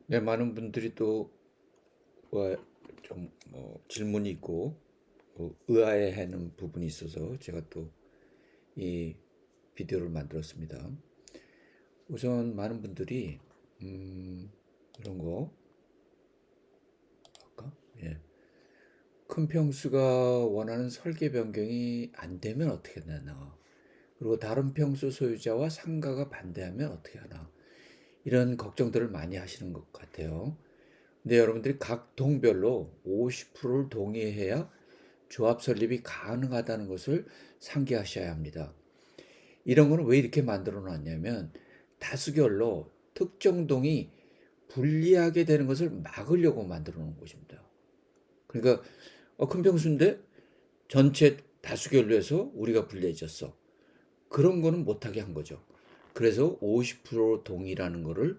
네, 많은 분들이 또 좀 질문이 있고 의아해하는 부분이 있어서 제가 또 이 비디오를 만들었습니다. 우선 많은 분들이 이런 거 할까? 예. 큰 평수가 원하는 설계 변경이 안 되면 어떻게 되나? 그리고 다른 평수 소유자와 상가가 반대하면 어떻게 하나? 이런 걱정들을 많이 하시는 것 같아요. 근데 여러분들이 각 동별로 50%를 동의해야 조합 설립이 가능하다는 것을 상기하셔야 합니다. 이런 거는 왜 이렇게 만들어 놨냐면 다수결로 특정 동이 불리하게 되는 것을 막으려고 만들어 놓은 것입니다. 그러니까 큰 평수인데 전체 다수결로 해서 우리가 불리해졌어. 그런 거는 못하게 한 거죠. 그래서 50% 동의라는 거를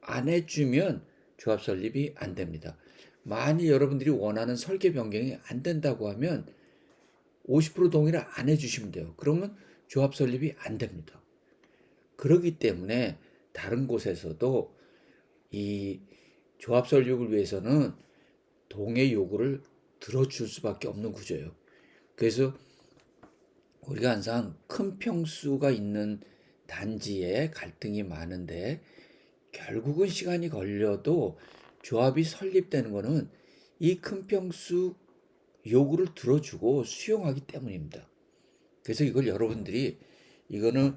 안 해주면 조합 설립이 안 됩니다. 만일 여러분들이 원하는 설계 변경이 안 된다고 하면 50% 동의를 안 해주시면 돼요. 그러면 조합 설립이 안 됩니다. 그렇기 때문에 다른 곳에서도 이 조합 설립을 위해서는 동의 요구를 들어줄 수밖에 없는 구조예요. 그래서 우리가 항상 큰 평수가 있는 단지에 갈등이 많은데 결국은 시간이 걸려도 조합이 설립되는 것은 이 큰 평수 요구를 들어주고 수용하기 때문입니다. 그래서 이걸 여러분들이 이거는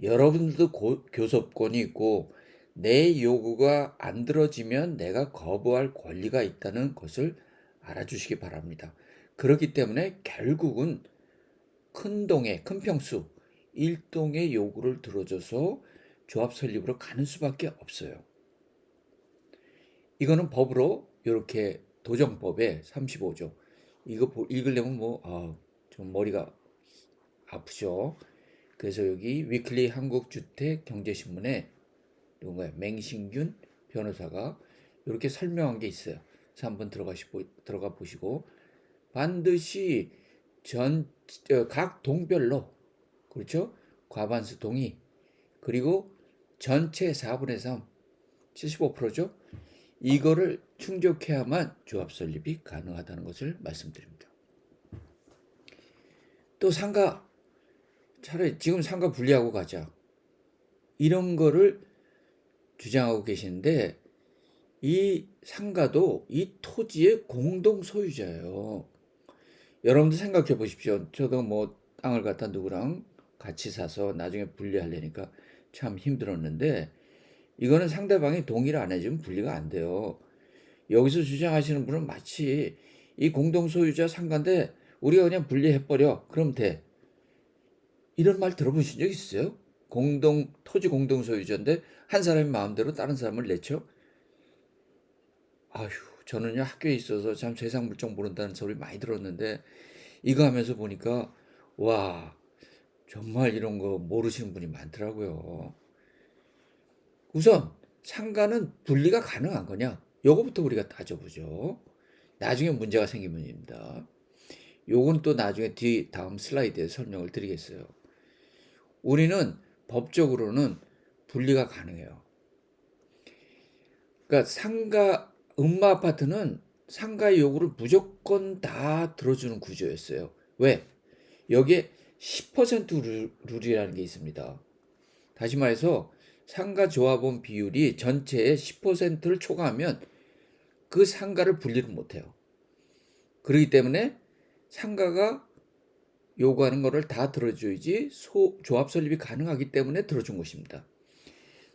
여러분들도 교섭권이 있고 내 요구가 안 들어지면 내가 거부할 권리가 있다는 것을 알아주시기 바랍니다. 그렇기 때문에 결국은 큰 동의, 큰 평수, 일동의 요구를 들어줘서 조합 설립으로 가는 수밖에 없어요. 이거는 법으로 이렇게 도정법에 35조 이거 읽으려면 좀 머리가 아프죠. 그래서 여기 위클리 한국주택경제신문에 누군가요? 맹신균 변호사가 이렇게 설명한 게 있어요. 그래서 한번 들어가 보시고 반드시 각 동별로 그렇죠? 과반수 동의 그리고 전체 4분의 3 75%죠. 이거를 충족해야만 조합 설립이 가능하다는 것을 말씀드립니다. 또 상가 차라리 지금 상가 분리하고 가자. 이런 거를 주장하고 계시는데 이 상가도 이 토지의 공동 소유자예요. 여러분도 생각해 보십시오. 저도 뭐 땅을 갖다 누구랑 같이 사서 나중에 분리하려니까 참 힘들었는데 이거는 상대방이 동의를 안 해주면 분리가 안 돼요. 여기서 주장하시는 분은 마치 이 공동 소유자 상가인데 우리가 그냥 분리해버려. 그럼 돼. 이런 말 들어보신 적 있어요? 토지 공동 소유자인데 한 사람이 마음대로 다른 사람을 내쳐? 아휴, 저는요 학교에 있어서 참 세상 물정 모른다는 소리 많이 들었는데 이거 하면서 보니까 와, 정말 이런 거 모르시는 분이 많더라고요. 우선 상가는 분리가 가능한 거냐? 요거부터 우리가 따져보죠. 나중에 문제가 생기면입니다. 요건 또 나중에 다음 슬라이드에 설명을 드리겠어요. 우리는 법적으로는 분리가 가능해요. 그러니까 음마 아파트는 상가의 요구를 무조건 다 들어주는 구조였어요. 왜? 여기에 10% 룰이라는 게 있습니다. 다시 말해서 상가 조합원 비율이 전체의 10%를 초과하면 그 상가를 분리를 못해요. 그렇기 때문에 상가가 요구하는 것을 다 들어줘야지 조합 설립이 가능하기 때문에 들어준 것입니다.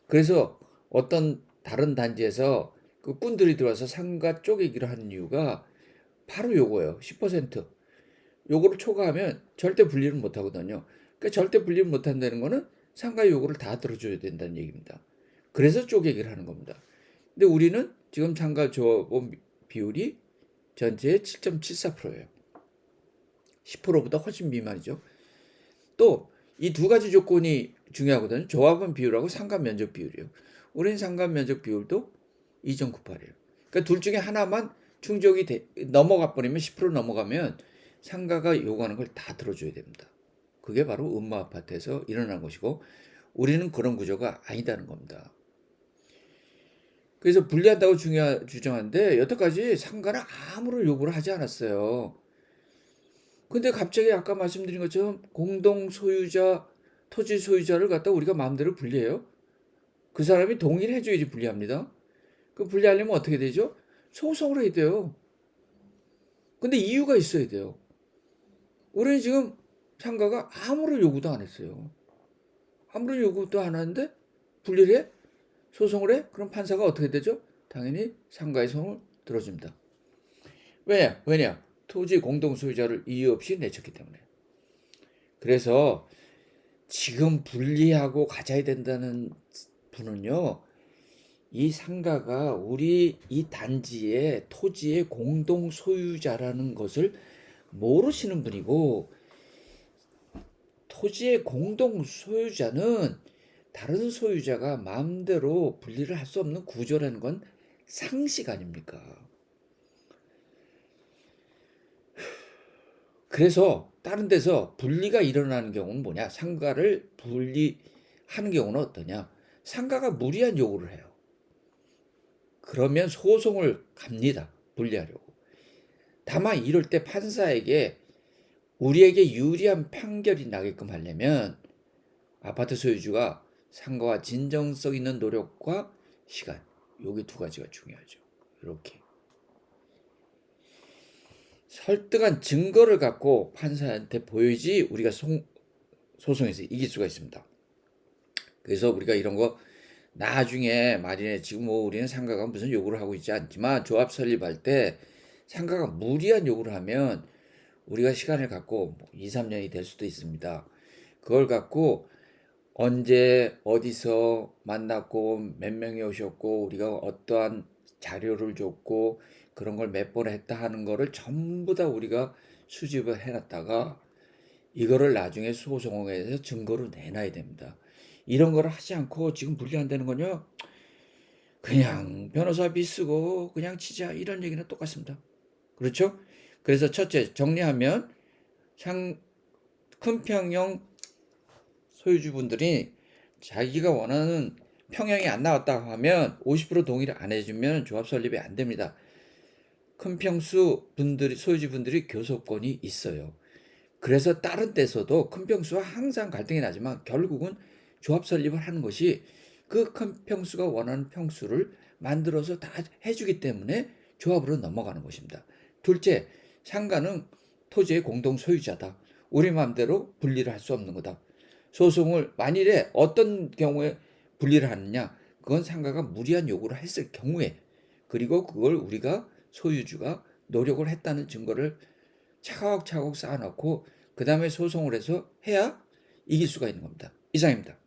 그래서 어떤 다른 단지에서 그 꾼들이 들어와서 상가 쪼개기를 하는 이유가 바로 요거예요. 10%. 요거를 초과하면 절대 분리를 못 하거든요. 그러니까 절대 분리를 못 한다는 거는 상가 요구를 다 들어줘야 된다는 얘기입니다. 그래서 쪼개기를 하는 겁니다. 근데 우리는 지금 상가 조합원 비율이 전체의 7.74%예요. 10%보다 훨씬 미만이죠. 또 이 두 가지 조건이 중요하거든요. 조합원 비율하고 상가 면적 비율이요. 우리는 상가 면적 비율도 2.98이에요. 그러니까 둘 중에 하나만 넘어가 버리면 10% 넘어가면 상가가 요구하는 걸 다 들어줘야 됩니다. 그게 바로 음마 아파트에서 일어난 것이고 우리는 그런 구조가 아니다는 겁니다. 그래서 분리한다고 주장하는데 여태까지 상가는 아무런 요구를 하지 않았어요. 근데 갑자기 아까 말씀드린 것처럼 공동 소유자, 토지 소유자를 갖다 우리가 마음대로 분리해요? 그 사람이 동의를 해줘야지 분리합니다. 그 분리하려면 어떻게 되죠? 소송을 해야 돼요. 근데 이유가 있어야 돼요. 우리는 지금 상가가 아무런 요구도 안 했어요. 아무런 요구도 안 하는데 분리를 해? 소송을 해? 그럼 판사가 어떻게 되죠? 당연히 상가의 손을 들어줍니다. 왜냐? 토지 공동 소유자를 이유 없이 내쳤기 때문에. 그래서 지금 분리하고 가져야 된다는 분은요, 이 상가가 우리 이 단지의 토지의 공동 소유자라는 것을 모르시는 분이고, 토지의 공동 소유자는 다른 소유자가 마음대로 분리를 할 수 없는 구조라는 건 상식 아닙니까? 그래서 다른 데서 분리가 일어나는 경우는 뭐냐? 상가를 분리하는 경우는 어떠냐? 상가가 무리한 요구를 해요. 그러면 소송을 갑니다. 분리하려고. 다만 이럴 때 판사에게 우리에게 유리한 판결이 나게끔 하려면 아파트 소유주가 상가와 진정성 있는 노력과 시간, 여기 두 가지가 중요하죠. 이렇게 설득한 증거를 갖고 판사한테 보여야지 우리가 소송에서 이길 수가 있습니다. 그래서 우리가 이런 거 나중에 말이네, 지금 뭐 우리는 상가가 무슨 요구를 하고 있지 않지만 조합 설립할 때 상가가 무리한 요구를 하면 우리가 시간을 갖고 2, 3년이 될 수도 있습니다. 그걸 갖고 언제 어디서 만났고 몇 명이 오셨고 우리가 어떠한 자료를 줬고 그런 걸 몇 번 했다 하는 거를 전부 다 우리가 수집을 해놨다가 이거를 나중에 소송에서 증거로 내놔야 됩니다. 이런 거를 하지 않고 지금 분리한다는 건요, 그냥 변호사비 쓰고 그냥 치자 이런 얘기는 똑같습니다. 그렇죠? 그래서 첫째 정리하면 큰 평형 소유주분들이 자기가 원하는 평형이 안 나왔다 하면 50% 동의를 안 해주면 조합 설립이 안 됩니다. 큰 평수 분들이 소유주분들이 교섭권이 있어요. 그래서 다른 데서도 큰 평수와 항상 갈등이 나지만 결국은 조합 설립을 하는 것이 그 큰 평수가 원하는 평수를 만들어서 다 해주기 때문에 조합으로 넘어가는 것입니다. 둘째, 상가는 토지의 공동 소유자다. 우리 마음대로 분리를 할 수 없는 거다. 소송을 만일에 어떤 경우에 분리를 하느냐, 그건 상가가 무리한 요구를 했을 경우에, 그리고 그걸 우리가 소유주가 노력을 했다는 증거를 차곡차곡 쌓아놓고 그 다음에 소송을 해서 해야 이길 수가 있는 겁니다. 이상입니다.